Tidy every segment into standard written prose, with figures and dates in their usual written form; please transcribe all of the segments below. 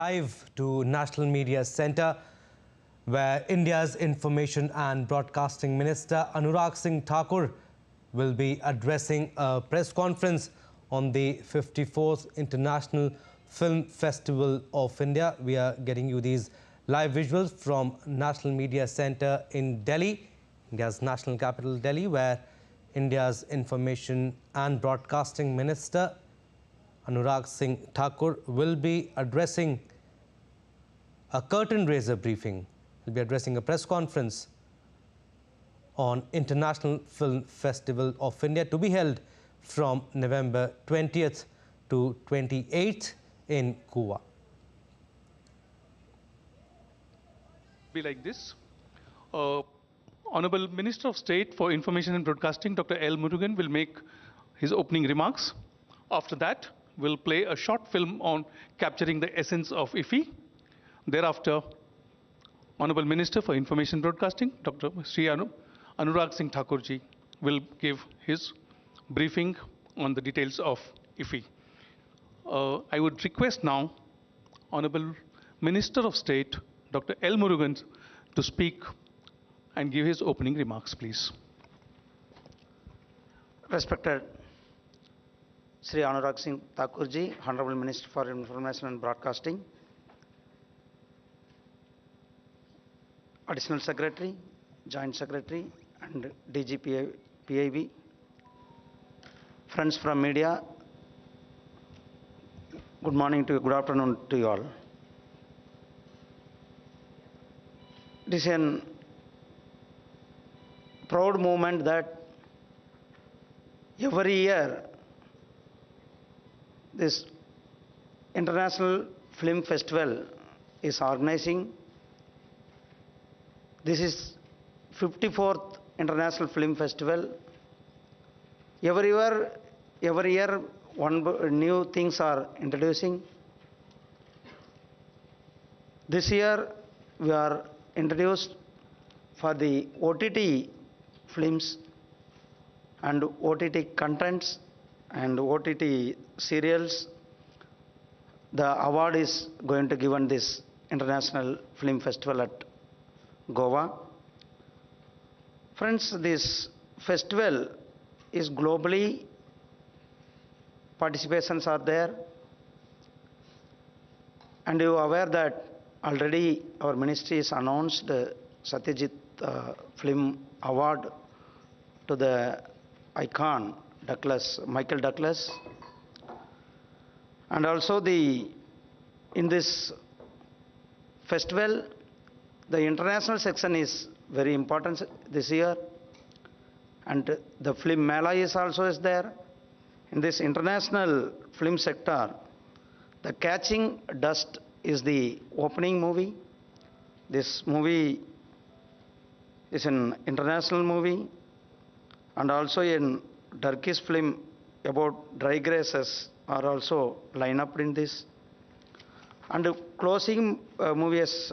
Live to National Media Centre, where India's Information and Broadcasting Minister Anurag Thakur will be addressing a press conference on the 54th International Film Festival of India. We are getting you these live visuals from National Media Centre in Delhi, India's national capital Delhi, where India's Information and Broadcasting Minister Anurag Thakur will be addressing a curtain raiser briefing. He'll be addressing a press conference on International Film Festival of India to be held from November 20th to 28th in Goa. Be like this. Honorable Minister of State for Information and Broadcasting, Dr. L. Murugan, will make his opening remarks. After that, we'll play a short film on capturing the essence of IFFI. Thereafter, Honorable Minister for Information and Broadcasting, Dr. Sri Anurag Singh Thakur ji, will give his briefing on the details of IFFI. I would request now Honorable Minister of State, Dr. L. Murugan, to speak and give his opening remarks, please. Respected Sri Anurag Singh Thakur ji, Honorable Minister for Information and Broadcasting, Additional Secretary, Joint Secretary and DG PIB, friends from media, good morning to you, good afternoon to you all. It is a proud moment that every year this International Film Festival is organizing. This is 54th International Film Festival. Every year one new things are introducing. This year we are introduced for the OTT films and OTT contents and OTT serials. The award is going to given this International Film Festival at Goa. Friends, this festival is globally, participations are there, and you are aware that already our ministry has announced the Satyajit Film Award to the icon Michael Douglas, and also in this festival the international section is very important this year, and the film Mela is also there. In this international film sector, The Catching Dust is the opening movie. This movie is an international movie, and also in Turkish film about dry grasses are also lined up in this. And the closing movie is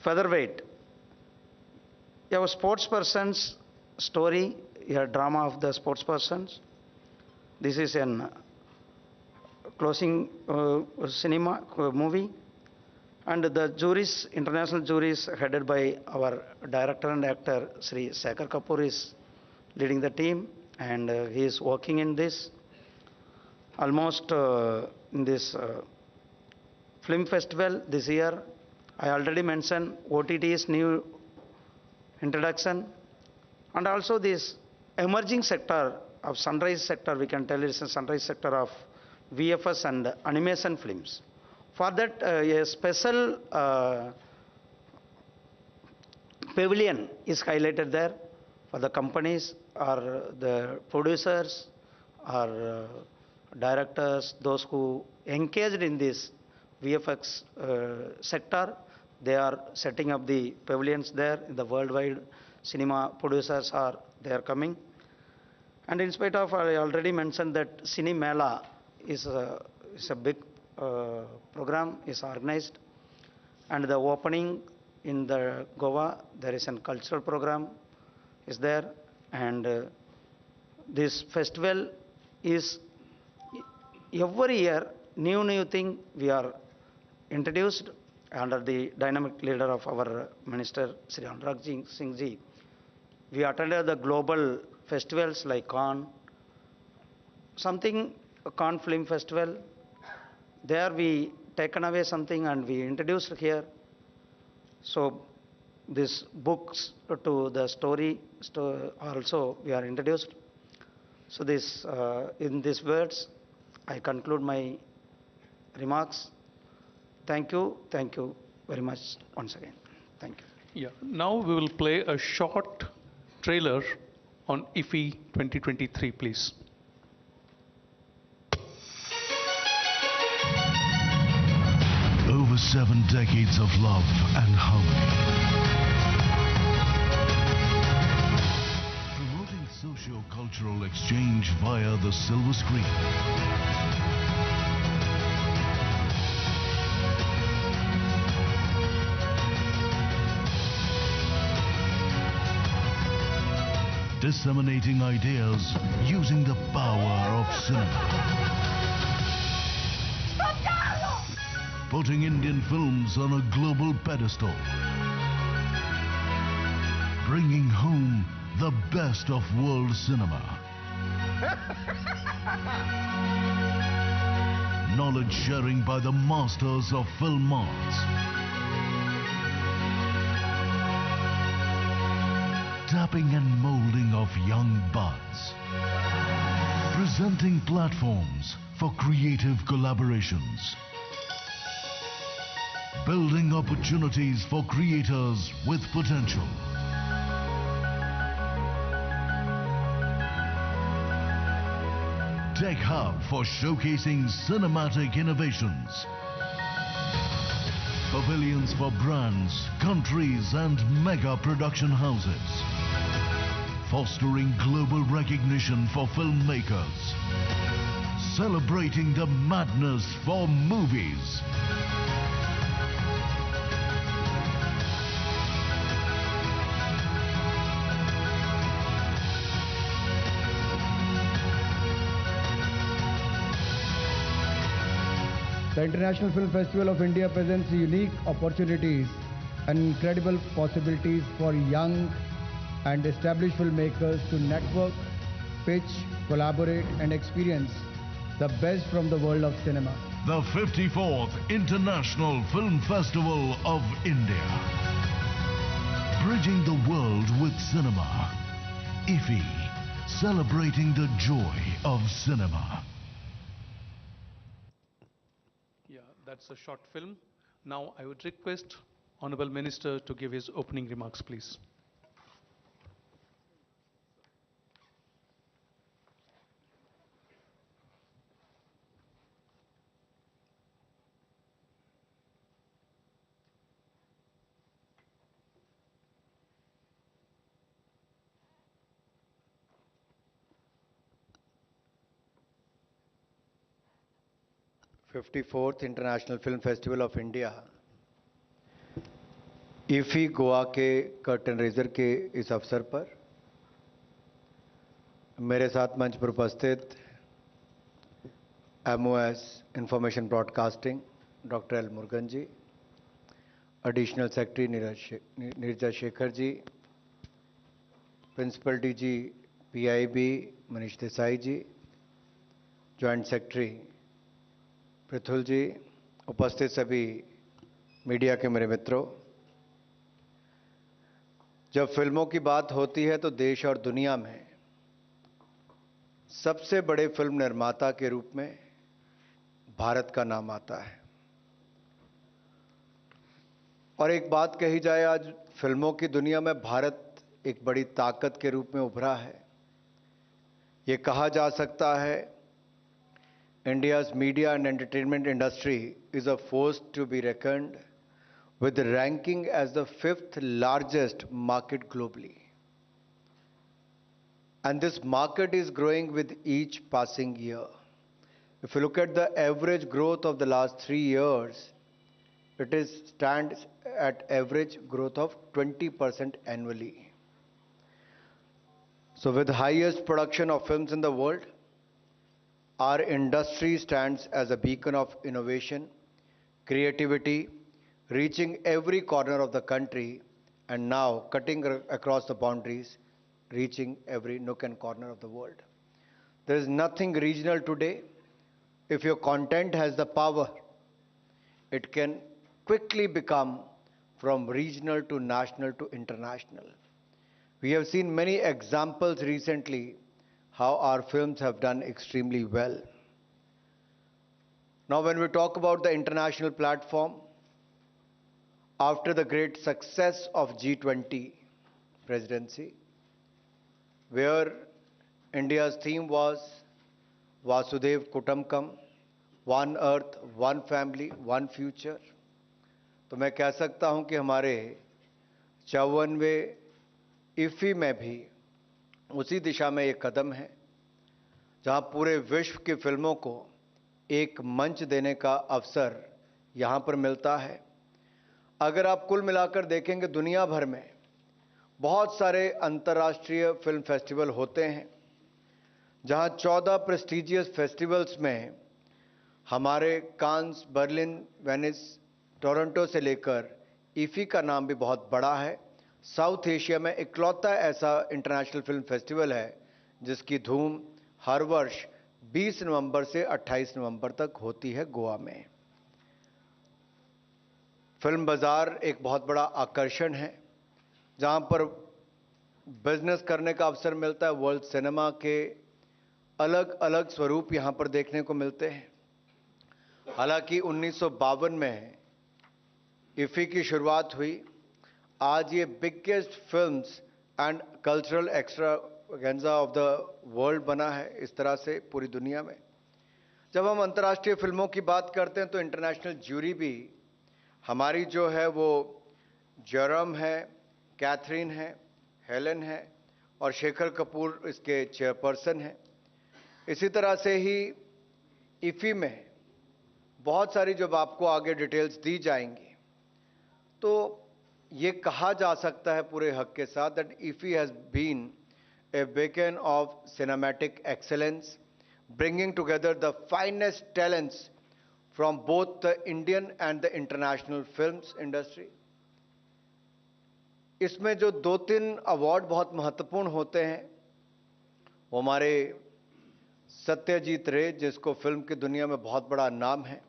Featherweight. You have a sports person's story, a drama of the sports persons. This is an closing cinema movie. And the juries, international juries headed by our director and actor Sri Shekhar Kapoor is leading the team, and he is working in this. Almost in this film festival this year, I already mentioned OTT's new introduction, and also this emerging sector of sunrise sector, we can tell it's a sunrise sector of VFS and animation films. For that, a special pavilion is highlighted there for the companies or the producers or directors, those who engaged in this VFX sector. They are setting up the pavilions there. In the worldwide cinema producers are coming. And in spite of, I already mentioned that Cine Mela is a big program is organized, and the opening in the Goa, there is a cultural program is there, and this festival is every year new thing we are introduced under the dynamic leader of our Minister Sri Anurag Singh Ji. We attended the global festivals like Cannes, Cannes Film Festival. There we taken away something and we introduced here. So these books to the story also we are introduced. So this, in these words, I conclude my remarks. Thank you very much once again. Thank you. Yeah. Now we will play a short trailer on IFFI 2023, please. Over 7 decades of love and harmony. Promoting socio-cultural exchange via the silver screen. Disseminating ideas using the power of cinema. Putting Indian films on a global pedestal. Bringing home the best of world cinema. Knowledge sharing by the masters of film arts. Tapping and molding of young buds. Presenting platforms for creative collaborations. Building opportunities for creators with potential. Tech Hub for showcasing cinematic innovations. Pavilions for brands, countries and mega production houses. Fostering global recognition for filmmakers. Celebrating the madness for movies. The International Film Festival of India presents unique opportunities and incredible possibilities for young and established filmmakers to network, pitch, collaborate and experience the best from the world of cinema. The 54th International Film Festival of India. Bridging the world with cinema. IFFI, celebrating the joy of cinema. Yeah, that's a short film. Now I would request Honorable Minister to give his opening remarks, please. फ़िफ़्टी-4th international film festival of India IFFI Goa के curtain razor के इस अवसर पर मेरे साथ मंच पर उपस्थित MOS information broadcasting doctor L Murugan ji, additional secretary Neerja Shekhar ji, principal DG PIB Manish Desai ji, joint secretary Prithul ji, उपस्थित सभी मीडिया के मेरे मित्रों, जब फिल्मों की बात होती है तो देश और दुनिया में सबसे बड़े फिल्म निर्माता के रूप में भारत का नाम आता है। और एक बात कही जाए, आज फिल्मों की दुनिया में भारत एक बड़ी ताकत के रूप में उभरा है। ये कहा जा सकता है, India's media and entertainment industry is a force to be reckoned with, ranking as the 5th largest market globally. And this market is growing with each passing year. If you look at the average growth of the last 3 years, it stands at average growth of 20% annually. So with the highest production of films in the world, our industry stands as a beacon of innovation, creativity, reaching every corner of the country, and now cutting across the boundaries, reaching every nook and corner of the world. There is nothing regional today. If your content has the power, it can quickly become from regional to national to international. We have seen many examples recently how our films have done extremely well. Now, when we talk about the international platform, after the great success of G20 presidency, where India's theme was Vasudev Kutumbakam, one earth, one family, one future, तो मैं कह सकता हूं कि हमारे 54वें इफ़ी में भी उसी दिशा में एक कदम है, जहां पूरे विश्व की फिल्मों को एक मंच देने का अवसर यहां पर मिलता है। अगर आप कुल मिलाकर देखेंगे, दुनिया भर में बहुत सारे अंतर्राष्ट्रीय फिल्म फेस्टिवल होते हैं, जहां 14 प्रेस्टिजियस फेस्टिवल्स में हमारे कांस, बर्लिन, वेनिस, टोरंटो से लेकर इफ़ी का नाम भी बहुत बड़ा है। साउथ एशिया में इकलौता ऐसा इंटरनेशनल फिल्म फेस्टिवल है जिसकी धूम हर वर्ष 20 नवंबर से 28 नवंबर तक होती है गोवा में। फिल्म बाजार एक बहुत बड़ा आकर्षण है, जहां पर बिजनेस करने का अवसर मिलता है। वर्ल्ड सिनेमा के अलग अलग स्वरूप यहां पर देखने को मिलते हैं। हालांकि 1952 में इफ़ी की शुरुआत हुई, आज ये biggest films and cultural extravaganza of the world बना है इस तरह से पूरी दुनिया में। जब हम अंतर्राष्ट्रीय फिल्मों की बात करते हैं तो इंटरनेशनल ज्यूरी भी हमारी जो है वो जेरम है, कैथरीन है, हेलन है और शेखर कपूर इसके चेयरपर्सन हैं। इसी तरह से ही इफ़ी में बहुत सारी जब आपको आगे डिटेल्स दी जाएंगी तो ये कहा जा सकता है पूरे हक के साथ that IFFI has been a beacon of cinematic excellence, bringing together the finest talents from both the Indian and the international films industry. इसमें जो 2-3 अवार्ड बहुत महत्वपूर्ण होते हैं, वो हमारे सत्यजीत रे, जिसको फिल्म की दुनिया में बहुत बड़ा नाम है,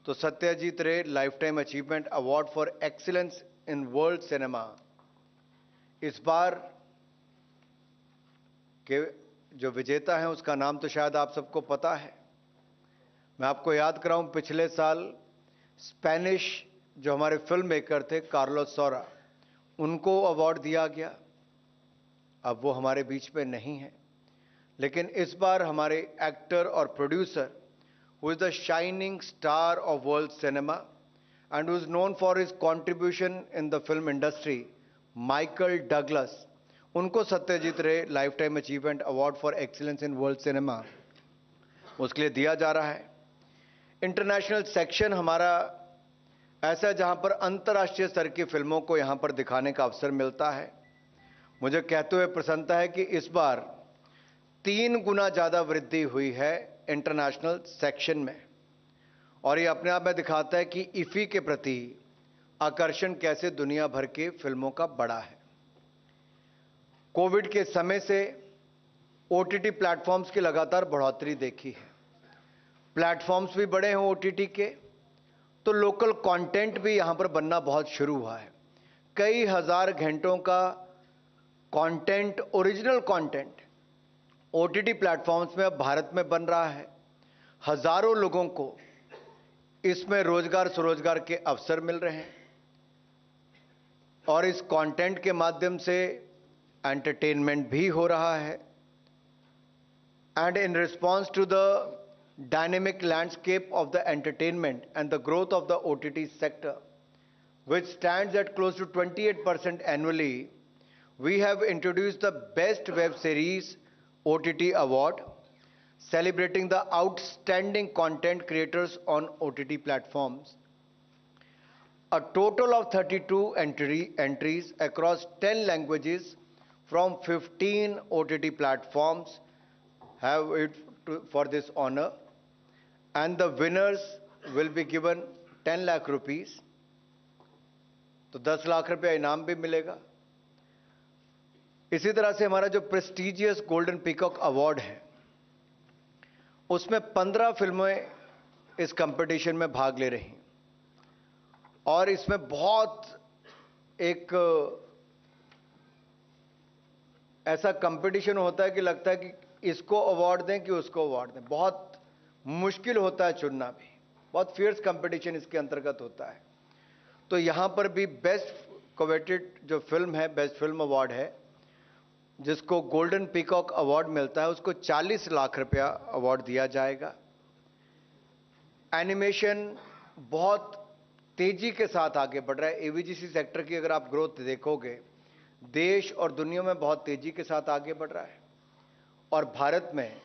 तो सत्यजीत रे life time achievement award for excellence in world cinema इस बार के जो विजेता हैं उसका नाम तो शायद आप सबको पता है। मैं आपको याद कराऊं, पिछले साल स्पेनिश जो हमारे फिल्म मेकर थे कार्लोस सौरा, उनको अवार्ड दिया गया। अब वो हमारे बीच में नहीं है, लेकिन इस बार हमारे एक्टर और producer who is the shining star of world cinema and who is known for his contribution in the film industry, Michael Douglas, उनको सत्यजीत रे life time achievement award for excellence in world cinema उसके लिए दिया जा रहा है। International section हमारा ऐसा है जहां पर अंतर्राष्ट्रीय स्तर की फिल्मों को यहां पर दिखाने का अवसर मिलता है। मुझे कहते हुए प्रसन्नता है कि इस बार 3 गुना ज्यादा वृद्धि हुई है इंटरनेशनल सेक्शन में, और ये अपने आप में दिखाता है कि इफ़ी के प्रति आकर्षण कैसे दुनिया भर के फिल्मों का बड़ा है। कोविड के समय से ओटीटी प्लेटफॉर्म्स की लगातार बढ़ोतरी देखी है। प्लेटफॉर्म्स भी बड़े हैं ओटीटी के, तो लोकल कंटेंट भी यहां पर बनना बहुत शुरू हुआ है। कई हजार घंटों का content, original content OTT platforms में अब भारत में बन रहा है। हजारों लोगों को इसमें रोजगार स्वरोजगार के अवसर मिल रहे हैं और इस कंटेंट के माध्यम से एंटरटेनमेंट भी हो रहा है। And in response to the dynamic landscape of the entertainment and the growth of the OTT sector, which stands at close to 28% annually, we have introduced the Best Web Series OTT Award, celebrating the outstanding content creators on OTT platforms. A total of 32 entries across 10 languages from 15 OTT platforms have it for this honor, and the winners will be given 10 lakh rupees, तो 10 लाख रुपया इनाम भी मिलेगा। इसी तरह से हमारा जो प्रेस्टिजियस गोल्डन पीकॉक अवार्ड है, उसमें 15 फिल्में इस कंपटीशन में भाग ले रही हैं और इसमें बहुत एक ऐसा कंपटीशन होता है कि लगता है कि इसको अवार्ड दें कि उसको अवार्ड दें। बहुत मुश्किल होता है चुनना भी, बहुत फियर्स कंपटीशन इसके अंतर्गत होता है। तो यहां पर भी बेस्ट कोवेटेड जो फिल्म है, बेस्ट फिल्म अवार्ड है, जिसको गोल्डन पीकॉक अवार्ड मिलता है, उसको 40 लाख रुपया अवार्ड दिया जाएगा। एनिमेशन बहुत तेजी के साथ आगे बढ़ रहा है। एवीजीसी सेक्टर की अगर आप ग्रोथ देखोगे, देश और दुनिया में बहुत तेजी के साथ आगे बढ़ रहा है और भारत में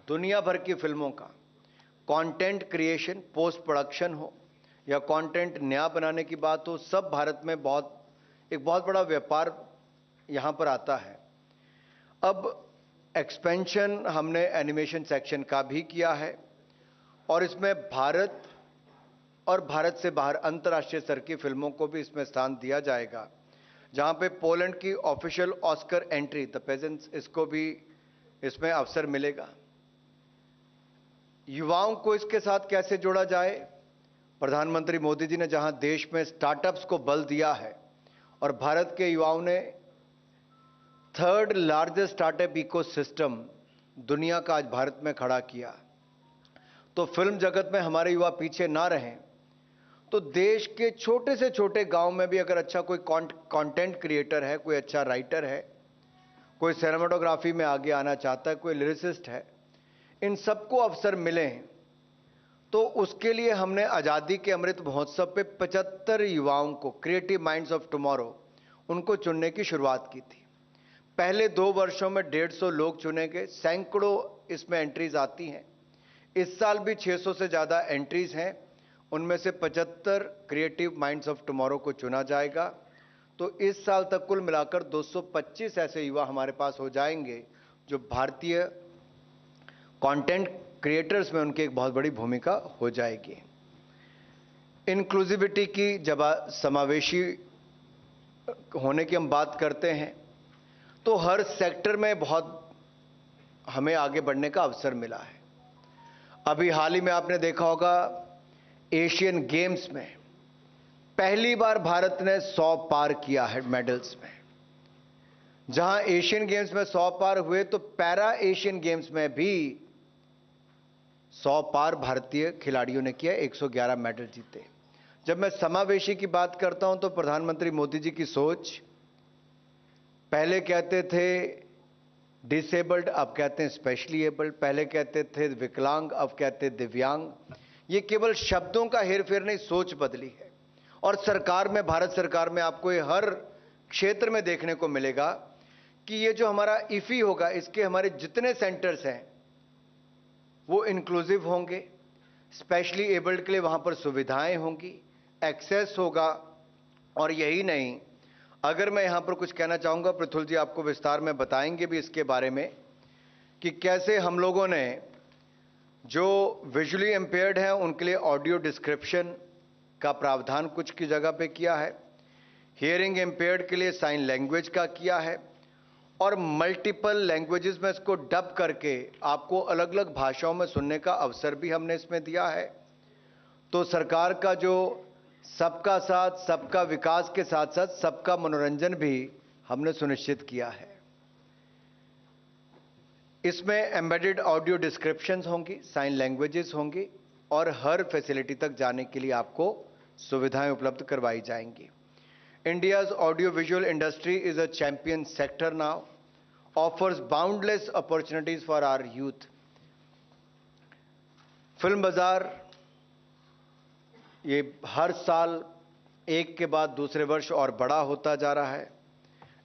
दुनिया भर की फिल्मों का कंटेंट क्रिएशन, पोस्ट प्रोडक्शन हो या कंटेंट नया बनाने की बात हो, सब भारत में एक बहुत बड़ा व्यापार यहां पर आता है। अब एक्सपेंशन हमने एनिमेशन सेक्शन का भी किया है और इसमें भारत और भारत से बाहर अंतर्राष्ट्रीय स्तर की फिल्मों को भी इसमें स्थान दिया जाएगा, जहां पे पोलैंड की official Oscar entry the pageants, इसको भी इसमें अवसर मिलेगा। युवाओं को इसके साथ कैसे जोड़ा जाए, प्रधानमंत्री मोदी जी ने जहां देश में स्टार्टअप्स को बल दिया है और भारत के युवाओं ने 3rd लार्जेस्ट स्टार्टअप इकोसिस्टम दुनिया का आज भारत में खड़ा किया, तो फिल्म जगत में हमारे युवा पीछे ना रहें। तो देश के छोटे से छोटे गांव में भी अगर अच्छा कोई कंटेंट क्रिएटर है, कोई अच्छा राइटर है, कोई सिनेमेटोग्राफी में आगे आना चाहता है, कोई लिरिसिस्ट है, इन सबको अवसर मिले हैं। तो उसके लिए हमने आज़ादी के अमृत महोत्सव पे 75 युवाओं को, क्रिएटिव माइंड्स ऑफ टुमारो, उनको चुनने की शुरुआत की थी। पहले 2 वर्षों में 150 लोग चुने गए, सैकड़ों इसमें एंट्रीज आती हैं। इस साल भी 600 से ज़्यादा एंट्रीज हैं, उनमें से 75 क्रिएटिव माइंड्स ऑफ टुमारो को चुना जाएगा। तो इस साल तक कुल मिलाकर 225 ऐसे युवा हमारे पास हो जाएंगे जो भारतीय कंटेंट क्रिएटर्स में उनकी एक बहुत बड़ी भूमिका हो जाएगी। इंक्लूसिविटी की जब समावेशी होने की हम बात करते हैं, तो हर सेक्टर में बहुत हमें आगे बढ़ने का अवसर मिला है। अभी हाल ही में आपने देखा होगा, एशियन गेम्स में पहली बार भारत ने 100 पार किया है मेडल्स में। जहां एशियन गेम्स में 100 पार हुए, तो पैरा एशियन गेम्स में भी 100 पार भारतीय खिलाड़ियों ने किया, 111 मेडल जीते। जब मैं समावेशी की बात करता हूं, तो प्रधानमंत्री मोदी जी की सोच, पहले कहते थे डिसेबल्ड, अब कहते हैं स्पेशली एबल्ड, पहले कहते थे विकलांग, अब कहते दिव्यांग। ये केवल शब्दों का हेरफेर नहीं, सोच बदली है। और सरकार में, भारत सरकार में आपको ये हर क्षेत्र में देखने को मिलेगा कि ये जो हमारा इफी होगा, इसके हमारे जितने सेंटर्स हैं वो इंक्लूसिव होंगे, स्पेशली एबल्ड के लिए वहां पर सुविधाएं होंगी, एक्सेस होगा। और यही नहीं, अगर मैं यहां पर कुछ कहना चाहूंगा, पृथुल जी आपको विस्तार में बताएंगे भी इसके बारे में कि कैसे हम लोगों ने जो विजुअली इंपेयर्ड हैं उनके लिए ऑडियो डिस्क्रिप्शन का प्रावधान कुछ की जगह पे किया है, हियरिंग इंपेयर्ड के लिए साइन लैंग्वेज का किया है, और मल्टीपल लैंग्वेजेस में इसको डब करके आपको अलग अलग भाषाओं में सुनने का अवसर भी हमने इसमें दिया है। तो सरकार का जो सबका साथ, सबका विकास के साथ साथ सबका मनोरंजन भी हमने सुनिश्चित किया है। इसमें एम्बेडेड ऑडियो डिस्क्रिप्शंस होंगी, साइन लैंग्वेजेस होंगी और हर फैसिलिटी तक जाने के लिए आपको सुविधाएं उपलब्ध करवाई जाएंगी। India's audiovisual industry is a champion sector now, offers boundless opportunities for our youth. Film बाजार ये हर साल एक के बाद दूसरे वर्ष और बड़ा होता जा रहा है।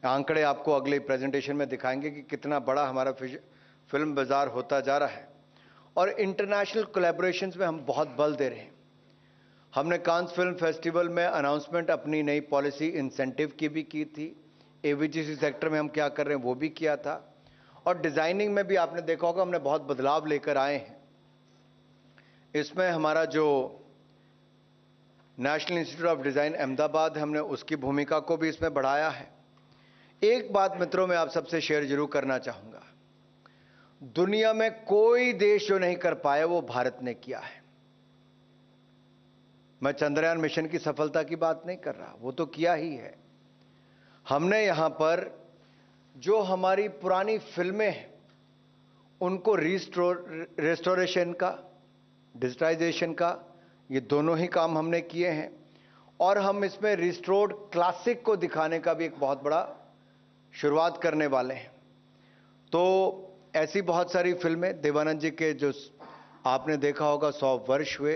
आंकड़े आपको अगले प्रेजेंटेशन में दिखाएंगे कि कितना बड़ा हमारा फिल्म बाजार होता जा रहा है। और इंटरनेशनल कोलैबोरेशंस में हम बहुत बल दे रहे हैं। हमने कांस फिल्म फेस्टिवल में अनाउंसमेंट अपनी नई पॉलिसी इंसेंटिव की भी की थी, एवीजीसी सेक्टर में हम क्या कर रहे हैं वो भी किया था, और डिजाइनिंग में भी आपने देखा होगा हमने बहुत बदलाव लेकर आए हैं। इसमें हमारा जो national institute of design Ahmedabad, हमने उसकी भूमिका को भी इसमें बढ़ाया है। एक बात मित्रों मैं आप सबसे शेयर जरूर करना चाहूँगा, दुनिया में कोई देश जो नहीं कर पाया वो भारत ने किया है। मैं चंद्रयान मिशन की सफलता की बात नहीं कर रहा, वो तो किया ही है। हमने यहां पर जो हमारी पुरानी फिल्में हैं उनको रेस्टोरेशन का, डिजिटाइजेशन का, ये दोनों ही काम हमने किए हैं। और हम इसमें रिस्टोर्ड क्लासिक को दिखाने का भी एक बहुत बड़ा शुरुआत करने वाले हैं। तो ऐसी बहुत सारी फिल्में, देवानंद जी के जो आपने देखा होगा 100 वर्ष हुए,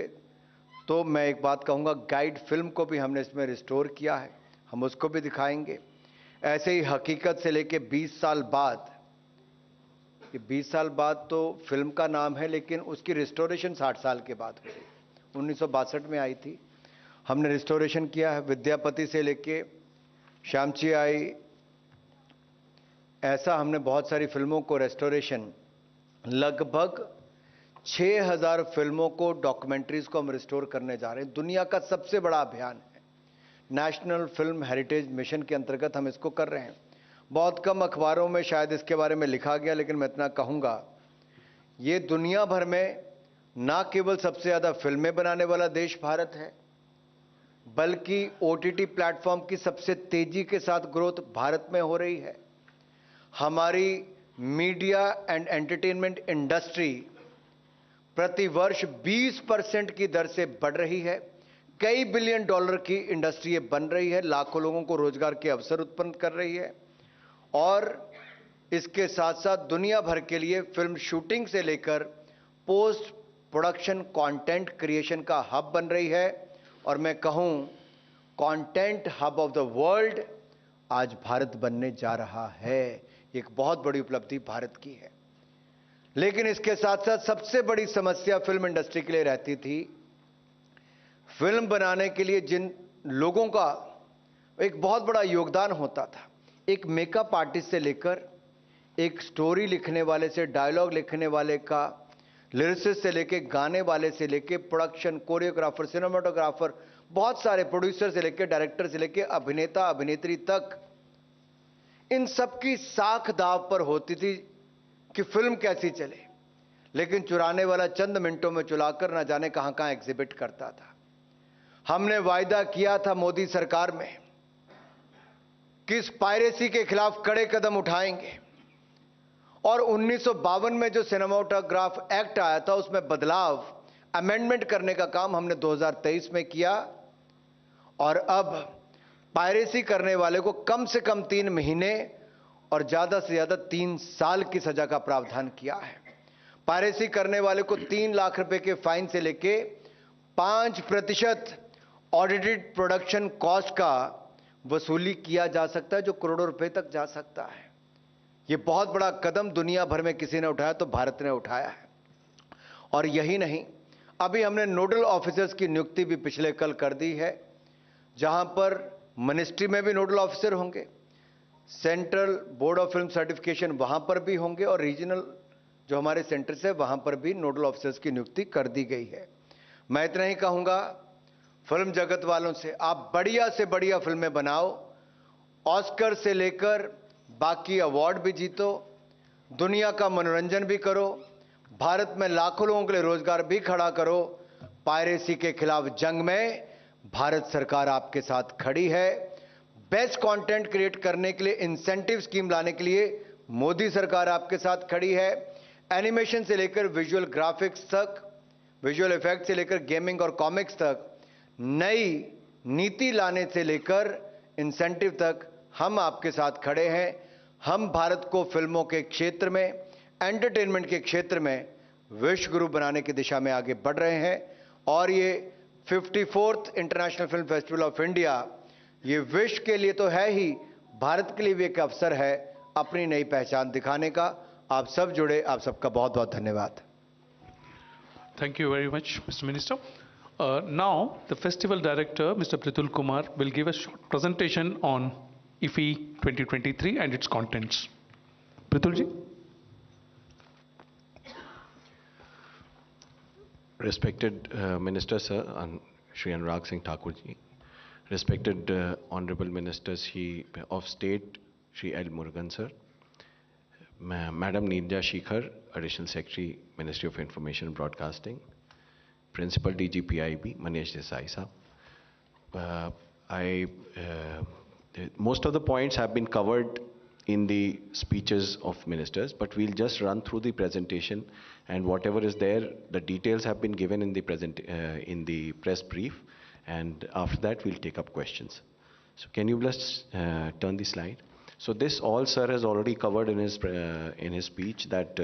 तो मैं एक बात कहूँगा, गाइड फिल्म को भी हमने इसमें रिस्टोर किया है, हम उसको भी दिखाएंगे। ऐसे ही हकीकत से लेके 20 साल बाद, ये 20 साल बाद तो फिल्म का नाम है लेकिन उसकी रिस्टोरेशन 60 साल के बाद हुई, 1962 में आई थी। हमने रिस्टोरेशन किया है, विद्यापति से लेके श्यामची आई, ऐसा हमने बहुत सारी फिल्मों को रेस्टोरेशन, लगभग 6000 फिल्मों को, डॉक्यूमेंट्रीज को हम रिस्टोर करने जा रहे हैं। दुनिया का सबसे बड़ा अभियान है, नेशनल फिल्म हेरिटेज मिशन के अंतर्गत हम इसको कर रहे हैं। बहुत कम अखबारों में शायद इसके बारे में लिखा गया, लेकिन मैं इतना कहूँगा, ये दुनिया भर में ना केवल सबसे ज़्यादा फिल्में बनाने वाला देश भारत है, बल्कि OTT प्लेटफॉर्म की सबसे तेजी के साथ ग्रोथ भारत में हो रही है। हमारी मीडिया एंड एंटरटेनमेंट इंडस्ट्री प्रति वर्ष 20% की दर से बढ़ रही है। कई बिलियन डॉलर की इंडस्ट्री बन रही है, लाखों लोगों को रोजगार के अवसर उत्पन्न कर रही है। और इसके साथ साथ दुनिया भर के लिए फिल्म शूटिंग से लेकर पोस्ट प्रोडक्शन कंटेंट क्रिएशन का हब बन रही है। और मैं कहूं, content hub of the world आज भारत बनने जा रहा है। एक बहुत बड़ी उपलब्धि भारत की है। लेकिन इसके साथ साथ सबसे बड़ी समस्या फिल्म इंडस्ट्री के लिए रहती थी, फिल्म बनाने के लिए जिन लोगों का एक बहुत बड़ा योगदान होता था, एक मेकअप आर्टिस्ट से लेकर एक स्टोरी लिखने वाले से, डायलॉग लिखने वाले का, लिरिसिस्ट से लेके, गाने वाले से लेके, प्रोडक्शन, कोरियोग्राफर, सिनेमाटोग्राफर, बहुत सारे प्रोड्यूसर से लेके, डायरेक्टर से लेके, अभिनेता अभिनेत्री तक, इन सबकी साख दाव पर होती थी कि फिल्म कैसी चले। लेकिन चुराने वाला चंद मिनटों में चुराकर न जाने कहां कहां एग्जिबिट करता था। हमने वायदा किया था मोदी सरकार में कि इस पायरेसी के खिलाफ कड़े कदम उठाएंगे। और 1952 में जो सिनेमाटोग्राफ एक्ट आया था, उसमें बदलाव, अमेंडमेंट करने का काम हमने 2023 में किया। और अब पायरेसी करने वाले को कम से कम 3 महीने और ज्यादा से ज्यादा 3 साल की सजा का प्रावधान किया है। पायरेसी करने वाले को 3 लाख रुपए के फाइन से लेके 5% ऑडिटेड प्रोडक्शन कॉस्ट का वसूली किया जा सकता है, जो करोड़ों रुपए तक जा सकता है। यह बहुत बड़ा कदम दुनिया भर में किसी ने उठाया तो भारत ने उठाया है। और यही नहीं, अभी हमने नोडल ऑफिसर्स की नियुक्ति भी पिछले कल कर दी है, जहां पर मिनिस्ट्री में भी नोडल ऑफिसर होंगे, central board of film certification वहां पर भी होंगे, और रीजनल जो हमारे सेंटर्स है वहां पर भी नोडल ऑफिसर्स की नियुक्ति कर दी गई है। मैं इतना ही कहूंगा फिल्म जगत वालों से, आप बढ़िया से बढ़िया फिल्में बनाओ, ऑस्कर से लेकर बाकी अवार्ड भी जीतो, दुनिया का मनोरंजन भी करो, भारत में लाखों लोगों के लिए रोजगार भी खड़ा करो। पायरेसी के खिलाफ जंग में भारत सरकार आपके साथ खड़ी है। बेस्ट कंटेंट क्रिएट करने के लिए इंसेंटिव स्कीम लाने के लिए मोदी सरकार आपके साथ खड़ी है। एनिमेशन से लेकर विजुअल ग्राफिक्स तक, विजुअल इफेक्ट से लेकर गेमिंग और कॉमिक्स तक, नई नीति लाने से लेकर इंसेंटिव तक हम आपके साथ खड़े हैं। हम भारत को फिल्मों के क्षेत्र में, एंटरटेनमेंट के क्षेत्र में विश्व गुरु बनाने की दिशा में आगे बढ़ रहे हैं। और ये 54th international film festival of India, ये विश्व के लिए तो है ही, भारत के लिए भी एक अवसर है अपनी नई पहचान दिखाने का। आप सब जुड़े, आप सबका बहुत बहुत धन्यवाद। Thank you very much, Mr. Minister. Now, the festival director, Mr. Pritul Kumar, will give a short presentation on IFFI 2023 and its contents. Pritul ji. Respected Minister, sir, and Shri Anurag Thakur ji, respected Honorable Ministers of State, Shri L. Murugan sir, Madam Nirja Shikhar, Additional Secretary, Ministry of Information and Broadcasting, Principal DG PIB, Manish Desai sir. Most of the points have been covered in the speeches of ministers, but we'll just run through the presentation, and whatever is there, the details have been given in the press brief, and after that we'll take up questions. So can you just turn the slide? So this all sir has already covered in his speech, that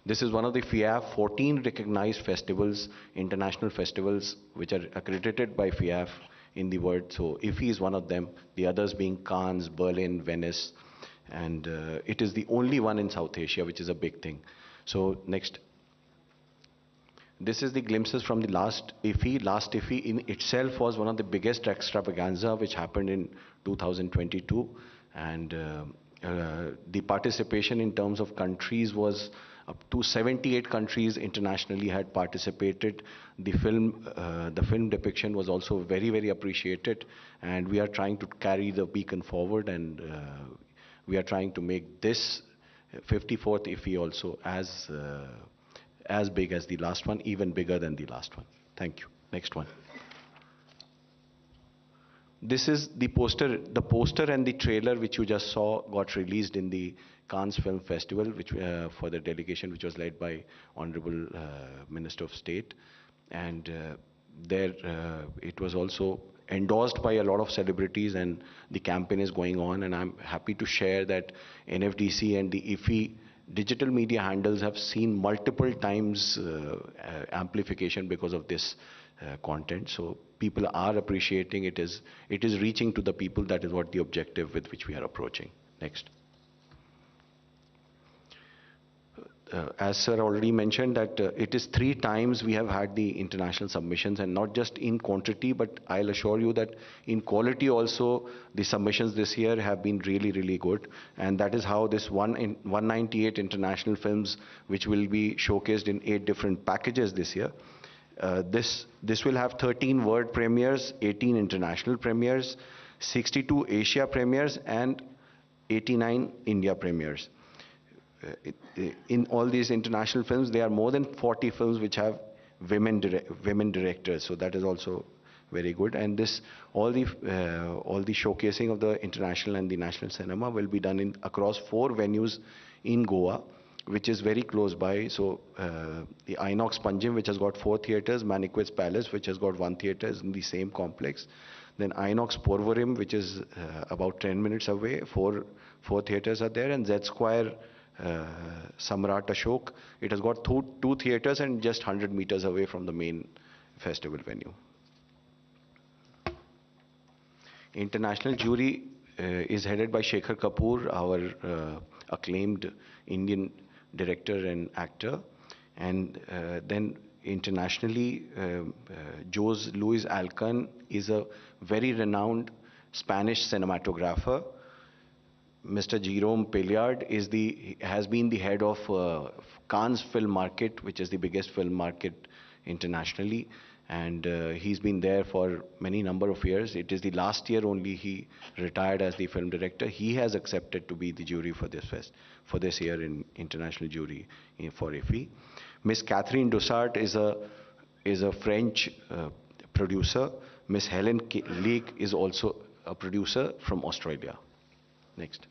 this is one of the FIAF 14 recognized festivals, international festivals, which are accredited by FIAF in the world. So IFFI is one of them, the others being Cannes, Berlin, Venice, and it is the only one in South Asia, which is a big thing. So next. This is the glimpses from the last IFFI. Last IFFI in itself was one of the biggest extravaganza which happened in 2022, and the participation in terms of countries was up to 78 countries internationally had participated. The film depiction was also very, very appreciated, and we are trying to carry the beacon forward, and we are trying to make this 54th IFFI also as big as the last one, even bigger than the last one. Thank you. Next one. This is the poster. The poster and the trailer which you just saw got released in the Cannes Film Festival, which for the delegation which was led by Honorable Minister of State, and there it was also endorsed by a lot of celebrities, and the campaign is going on, and I'm happy to share that NFDC and the IFFI digital media handles have seen multiple times amplification because of this content. So people are appreciating it. Is reaching to the people. That is what the objective with which we are approaching. Next. As sir already mentioned, that it is 3 times we have had the international submissions, and not just in quantity, but I'll assure you that in quality also the submissions this year have been really, really good. And that is how this 198 international films, which will be showcased in 8 different packages this year. This will have 13 world premieres, 18 international premieres, 62 Asia premieres, and 89 India premieres. In all these international films, there are more than 40 films which have women directors. So that is also very good. And all the showcasing of the international and the national cinema will be done across 4 venues in Goa, which is very close by. So the Inox Panjim, which has got 4 theaters, Manikwit's Palace, which has got 1 theater, is in the same complex. Then Inox Porvorim, which is about 10 minutes away, 4 theaters are there, and Z Square Samrat Ashok, it has got 2 theaters and just 100 meters away from the main festival venue. International jury is headed by Shekhar Kapoor, our acclaimed Indian director and actor, and then internationally Jose Luis Alcan is a very renowned Spanish cinematographer. Mr. Jerome Pellard has been the head of Cannes Film Market, which is the biggest film market internationally, and he's been there for many number of years. It is the last year only he retired as the film director. He has accepted to be the jury for this year in international jury for IFFI. Miss Catherine Dussart is a French producer. Miss Helen Leake is also a producer from Australia. Next.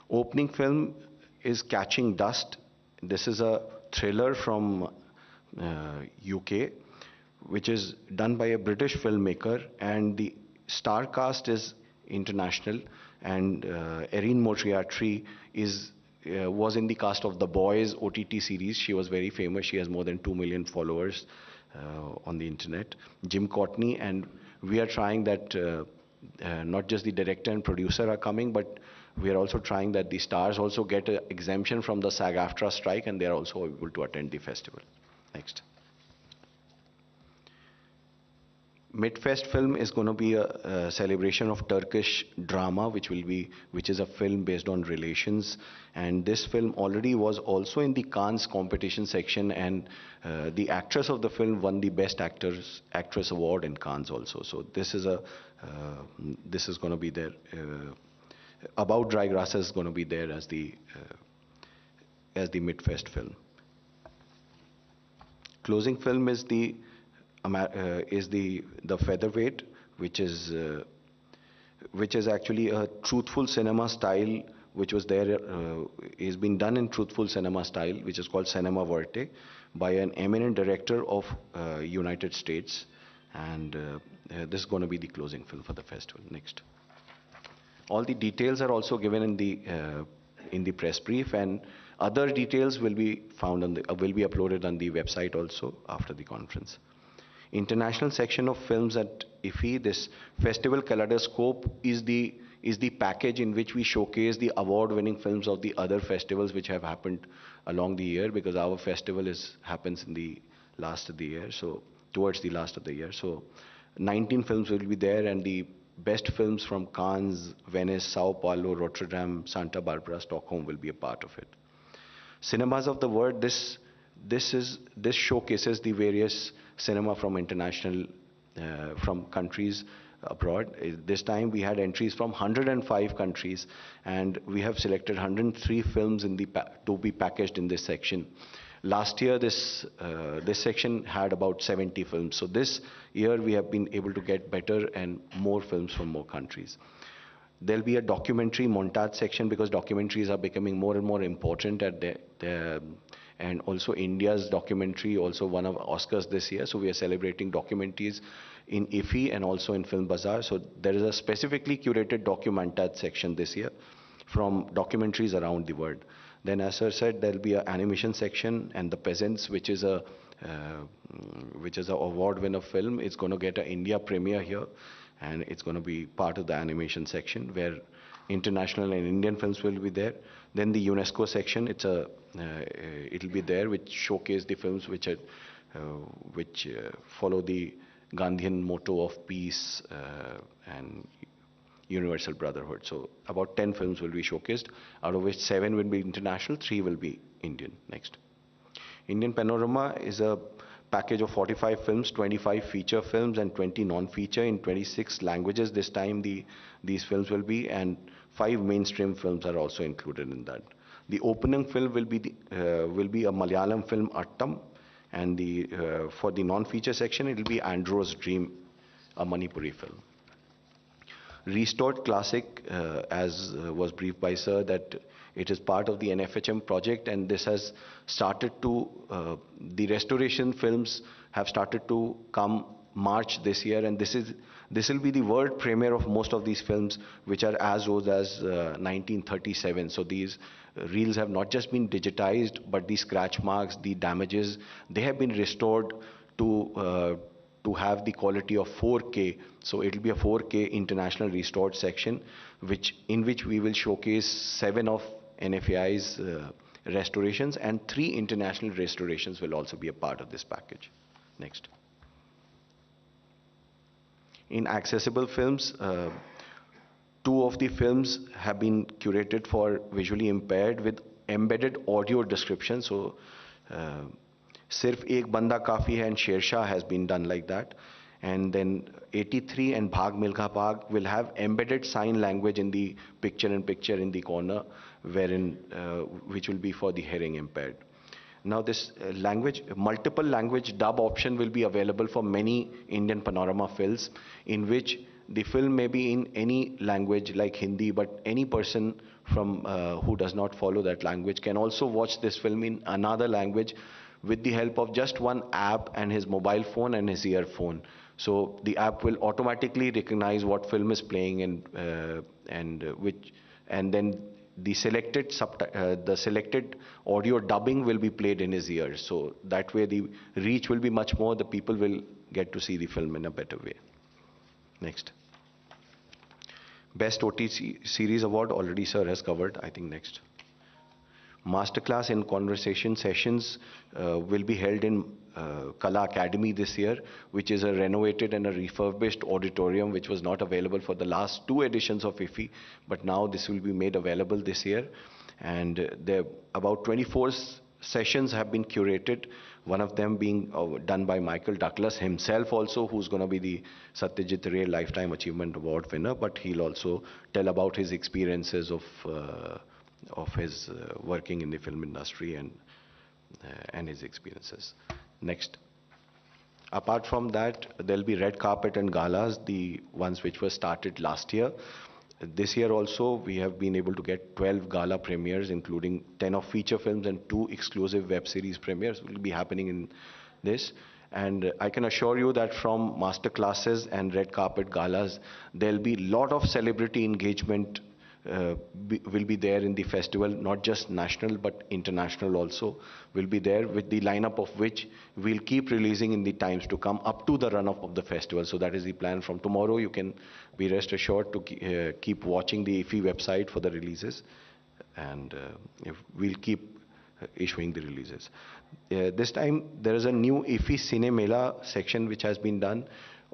Opening film is Catching Dust. This is a thriller from UK, which is done by a British filmmaker, and the star cast is international, and Erin Moriarty was in the cast of The Boys OTT series. She was very famous. She has more than 2 million followers on the internet. Jim Courtney, and we are trying that not just the director and producer are coming, but we are also trying that the stars also get an exemption from the SAG-AFTRA strike, and they are also able to attend the festival. Next. Midfest film is going to be a celebration of Turkish drama, which is a film based on relations. And this film already was also in the Cannes competition section, and the actress of the film won the Best Actress Award in Cannes also. So this is going to be there. About Dry Grasses is going to be there as the Midfest film. Closing film is the Featherweight, which is actually a truthful cinema style, which was there, is being done in truthful cinema style, which is called Cinema Verte, by an eminent director of United States, and this is going to be the closing film for the festival. Next. All the details are also given in the press brief, and other details will be found on will be uploaded on the website also after the conference. International section of films at IFFI. This festival kaleidoscope is the package in which we showcase the award-winning films of the other festivals which have happened along the year, because our festival happens in the last of the year, so towards the last of the year. So 19 films will be there, and the best films from Cannes, Venice, Sao Paulo, Rotterdam, Santa Barbara, Stockholm will be a part of it. Cinemas of the World. This showcases the various cinema from international, from countries abroad. This time we had entries from 105 countries, and we have selected 103 films to be packaged in this section. Last year, this section had about 70 films. So this year we have been able to get better and more films from more countries. There'll be a documentary montage section, because documentaries are becoming more and more important and also India's documentary also won of Oscars this year. So we are celebrating documentaries in IFFI and also in Film Bazaar. So there is a specifically curated documentage section this year from documentaries around the world. Then, as sir said, there'll be an animation section, and The Peasants, which is a award winner film. It's going to get an India premiere here, and it's going to be part of the animation section where international and Indian films will be there. Then the UNESCO section, it'll be there, which showcase the films which follow the Gandhian motto of peace and universal brotherhood. So about 10 films will be showcased, out of which 7 will be international, 3 will be Indian. Next. Indian Panorama is a package of 45 films, 25 feature films and 20 non-feature in 26 languages. This time these films will be, and 5 mainstream films are also included in that. The opening film will be a Malayalam film, Attam, and for the non-feature section it will be Andrew's Dream, a Manipuri film. Restored Classic, as was briefed by sir, that it is part of the NFHM project, and this has started to, the restoration films have started to come March this year, and this will be the world premiere of most of these films, which are as old as 1937. So these reels have not just been digitized, but the scratch marks, the damages, they have been restored to have the quality of 4K. So it will be a 4K international restored section, in which we will showcase 7 of NFAI's restorations, and 3 international restorations will also be a part of this package. Next. In accessible films, 2 of the films have been curated for visually impaired with embedded audio description. So Sirf Ek Banda Kafi Hai and Shershah has been done like that. And then 83 and Bhag Milkha Bhag will have embedded sign language in the picture-in-picture in the corner, which will be for the hearing impaired. Now this multiple language dub option will be available for many Indian Panorama films, in which the film may be in any language like Hindi, but any person who does not follow that language can also watch this film in another language with the help of just one app and his mobile phone and his earphone. So the app will automatically recognize what film is playing, and then the selected audio dubbing will be played in his ears. So that way the reach will be much more. The people will get to see the film in a better way. Next. Best OTT Series Award, already sir has covered. I think next. Masterclass in Conversation sessions will be held in Kala Academy this year, which is a renovated and a refurbished auditorium which was not available for the last 2 editions of IFFI, but now this will be made available this year. And there about 24 sessions have been curated, one of them being done by Michael Douglas himself also, who's going to be the Satyajit Ray Lifetime Achievement Award winner, but he'll also tell about his experiences of his working in the film industry and his experiences. Next. Apart from that, there'll be red carpet and galas, the ones which were started last year. This year also, we have been able to get 12 gala premieres, including 10 of feature films and 2 exclusive web series premieres will be happening in this. And I can assure you that from master classes and red carpet galas, there'll be a lot of celebrity engagement will be there in the festival, not just national but international also will be there, with the lineup of which we'll keep releasing in the times to come up to the run-up of the festival. So that is the plan. From tomorrow you can be rest assured to keep watching the IFFI website for the releases, and we'll keep issuing the releases. This time there is a new IFFI Cine Mela section which has been done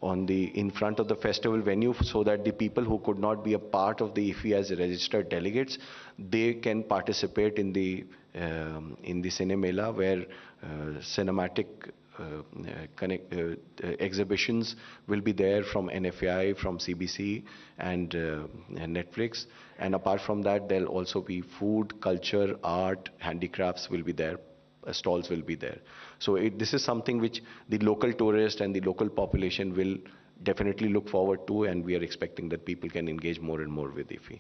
in front of the festival venue, so that the people who could not be a part of the IFFI as registered delegates, they can participate in the Cine Mela, where cinematic exhibitions will be there from NFI, from CBC and Netflix. And apart from that, there'll also be food, culture, art, handicrafts will be there. Stalls will be there. So this is something which the local tourist and the local population will definitely look forward to, and we are expecting that people can engage more and more with IFFI.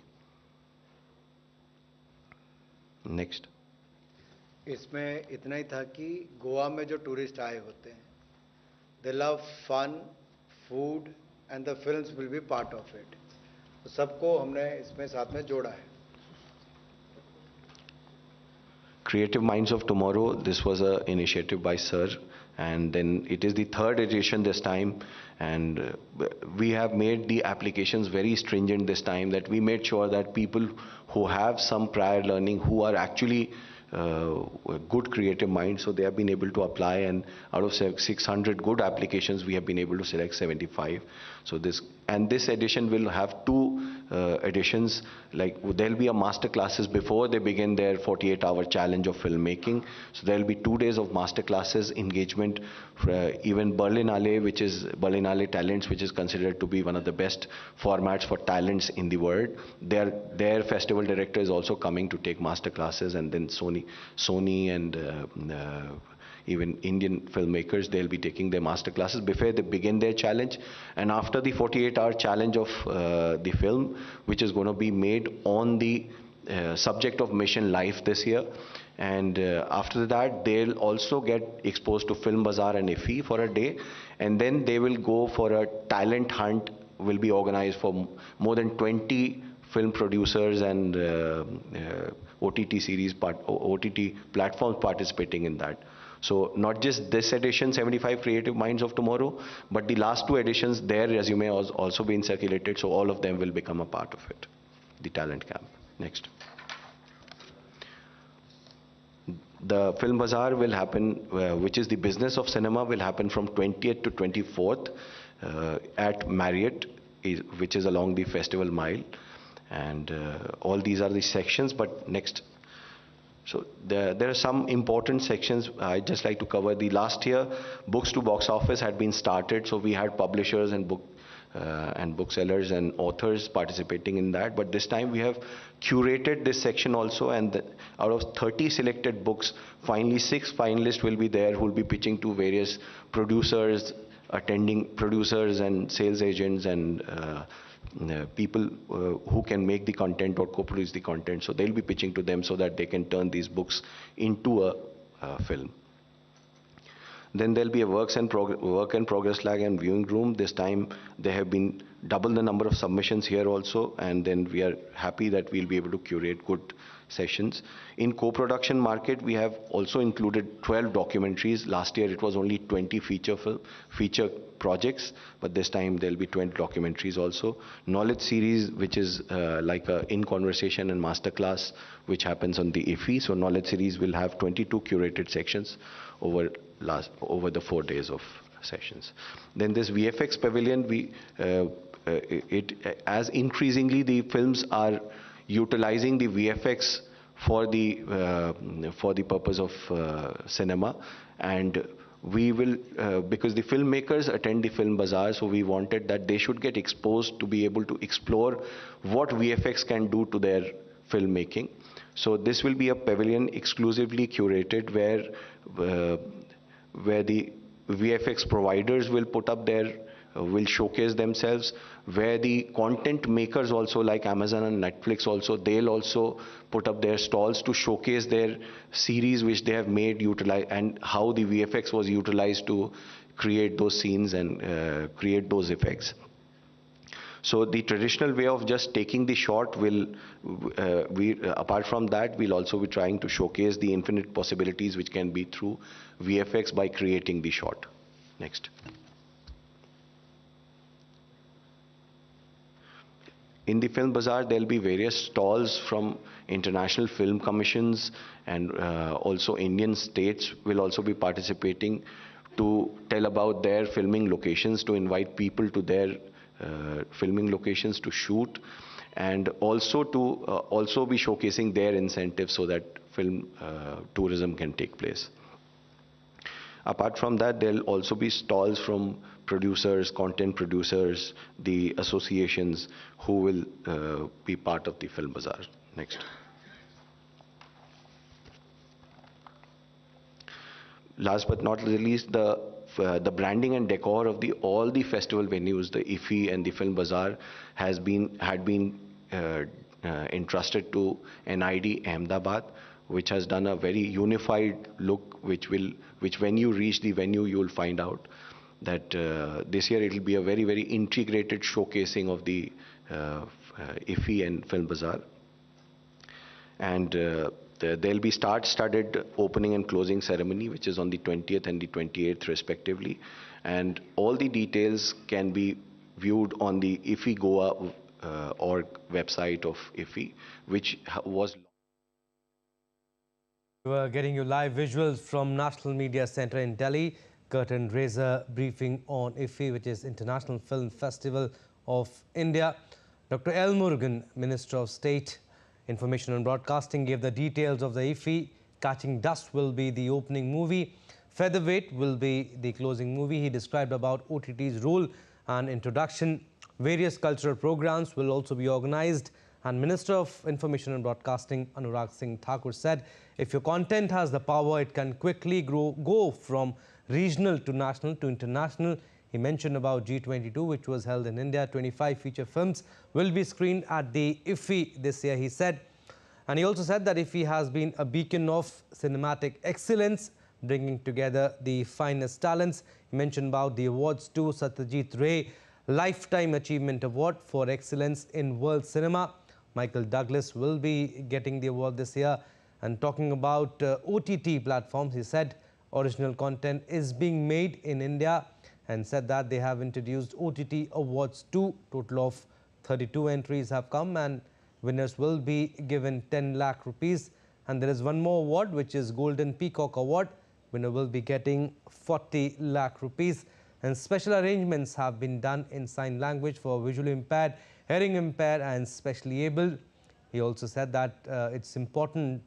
Next. इसमें इतना ही था कि गोवा में जो tourist आए होते हैं, they love fun, food, and the films will be part of it. तो सबको हमने इसमें साथ में जोड़ा है. Creative Minds of Tomorrow, this was an initiative by Sir, and then it is the 3rd edition this time, and we have made the applications very stringent this time, that we made sure that people who have some prior learning, who are actually good creative minds, so they have been able to apply, and out of 600 good applications we have been able to select 75. So this edition will have 2 editions, like there'll be a master classes before they begin their 48-hour challenge of filmmaking. So there'll be 2 days of master classes engagement for even Berlinale, which is Berlinale Talents, which is considered to be one of the best formats for talents in the world. Their festival director is also coming to take master classes, and then Sony and even Indian filmmakers, they'll be taking their master classes before they begin their challenge. And after the 48-hour challenge of the film, which is going to be made on the subject of mission life this year, and after that they'll also get exposed to Film Bazaar and IFFI for a day, and then they will go for a talent hunt, will be organized for more than 20 film producers and OTT platforms participating in that. So not just this edition, 75 Creative Minds of Tomorrow, but the last 2 editions, their resume has also been circulated, so all of them will become a part of it, the talent camp. Next. The Film Bazaar will happen, which is the business of cinema, will happen from 20th to 24th at Marriott, which is along the Festival Mile. And all these are the sections, but next. So there are some important sections I'd just like to cover. The last year, Books to Box Office had been started, so we had publishers and booksellers and authors participating in that. But this time we have curated this section also, and out of 30 selected books, finally 6 finalists will be there who will be pitching to various producers, attending producers and sales agents and people who can make the content or co-produce the content. So they'll be pitching to them so that they can turn these books into a film. Then there'll be a work in progress lag and viewing room. This time they have been double the number of submissions here also, and then we are happy that we'll be able to curate good sessions. In co-production market, we have also included 12 documentaries. Last year it was only 20 feature projects, but this time there'll be 20 documentaries also. Knowledge series, which is like a In Conversation and Masterclass, which happens on the IFFI. So Knowledge series will have 22 curated sections over over the 4 days of sessions. Then this VFX pavilion, as increasingly the films are utilizing the VFX for the purpose of cinema, and we will, because the filmmakers attend the film bazaar, so we wanted that they should get exposed to be able to explore what VFX can do to their filmmaking. So this will be a pavilion exclusively curated where the VFX providers will put up will showcase themselves, where the content makers also, like Amazon and Netflix also, they'll also put up their stalls to showcase their series which they have made, and how the VFX was utilized to create those scenes and create those effects. So the traditional way of just taking the shot apart from that, we'll also be trying to showcase the infinite possibilities which can be through VFX by creating the shot. Next. In the film bazaar, there'll be various stalls from international film commissions, and also Indian states will also be participating to tell about their filming locations, to invite people to their filming locations to shoot, and also to also be showcasing their incentives so that film tourism can take place. Apart from that, there'll also be stalls from producers, content producers, the associations who will be part of the film bazaar. Next. Last but not least, the branding and decor of all the festival venues, the IFFI and the film bazaar, had been entrusted to NID Ahmedabad, which has done a very unified look, which when you reach the venue, you will find out that this year it will be a very, very integrated showcasing of the IFFI and film bazaar. And there'll be star-studded opening and closing ceremony, which is on the 20th and the 28th respectively. And all the details can be viewed on the IFFI Goa org website of IFFI, which was... We're getting you live visuals from National Media Center in Delhi. Curtain raiser briefing on IFFI, which is International Film Festival of India. Dr. L. Murugan, Minister of State, Information and Broadcasting, gave the details of the IFFI. Catching Dust will be the opening movie. Featherweight will be the closing movie. He described about OTT's role and introduction. Various cultural programs will also be organized. And Minister of Information and Broadcasting, Anurag Thakur, said, if your content has the power, it can quickly go from regional to national to international. He mentioned about G22, which was held in India. 25 feature films will be screened at the IFFI this year, he said. And he also said that IFFI has been a beacon of cinematic excellence, bringing together the finest talents. He mentioned about the awards too. Satyajit Ray Lifetime Achievement Award for Excellence in World Cinema. Michael Douglas will be getting the award this year. And talking about OTT platforms, he said original content is being made in India, and said that they have introduced OTT awards too. Total of 32 entries have come, and winners will be given 10 lakh rupees. And there is one more award, which is Golden Peacock Award. Winner will be getting 40 lakh rupees. And special arrangements have been done in sign language for visually impaired, hearing impaired and specially able. He also said that it's important,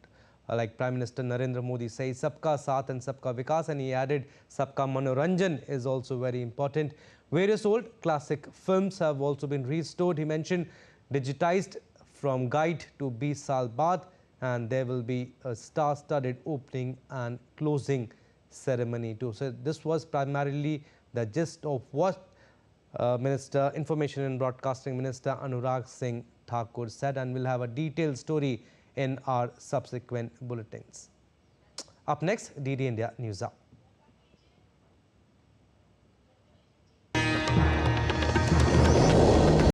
like Prime Minister Narendra Modi says, Sabka Saath and Sabka Vikas, and he added Sabka Manoranjan is also very important. Various old classic films have also been restored. He mentioned digitized from Guide to 20 Saal Baad, and there will be a star-studded opening and closing ceremony too. So this was primarily the gist of what Information and Broadcasting Minister Anurag Singh Thakur said, and we'll have a detailed story in our subsequent bulletins. Up next, DD India News Up.